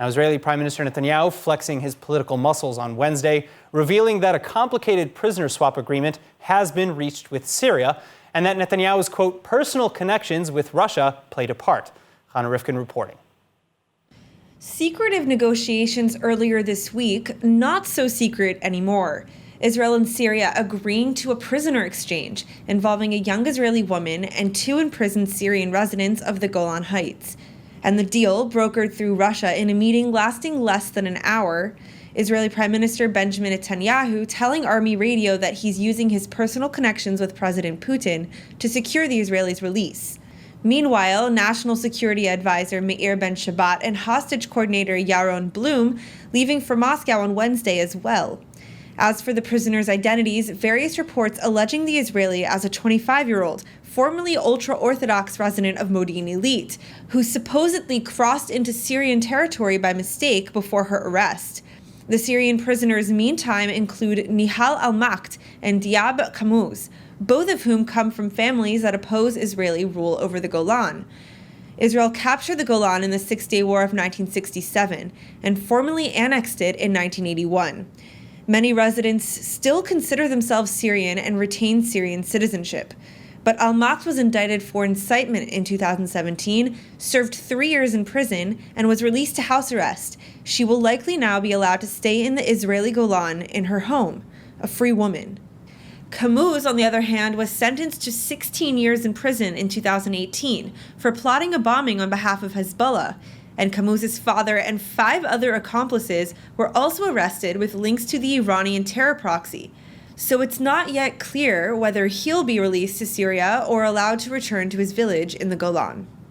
Now, Israeli Prime Minister Netanyahu flexing his political muscles on Wednesday, revealing that a complicated prisoner swap agreement has been reached with Syria and that Netanyahu's, quote, personal connections with Russia played a part. Hannah Rifkin reporting. Secretive negotiations earlier this week, not so secret anymore. Israel and Syria agreeing to a prisoner exchange involving a young Israeli woman and 2 imprisoned Syrian residents of the Golan Heights. And the deal, brokered through Russia in a meeting lasting less than an hour, Israeli Prime Minister Benjamin Netanyahu telling Army radio that he's using his personal connections with President Putin to secure the Israelis' release. Meanwhile, National Security Advisor Meir Ben-Shabbat and hostage coordinator Yaron Blum leaving for Moscow on Wednesday as well. As for the prisoners' identities, various reports alleging the Israeli as a 25-year-old, formerly ultra-Orthodox resident of Modi'in Illit, who supposedly crossed into Syrian territory by mistake before her arrest. The Syrian prisoners, meantime, include Nihal al-Makht and Diab Kamuz, both of whom come from families that oppose Israeli rule over the Golan. Israel captured the Golan in the Six-Day War of 1967 and formally annexed it in 1981. Many residents still consider themselves Syrian and retain Syrian citizenship. But al-Makht was indicted for incitement in 2017, served 3 years in prison, and was released to house arrest. She will likely now be allowed to stay in the Israeli Golan in her home, a free woman. Kamuz, on the other hand, was sentenced to 16 years in prison in 2018 for plotting a bombing on behalf of Hezbollah, and Kamuz's father and 5 other accomplices were also arrested with links to the Iranian terror proxy. So it's not yet clear whether he'll be released to Syria or allowed to return to his village in the Golan.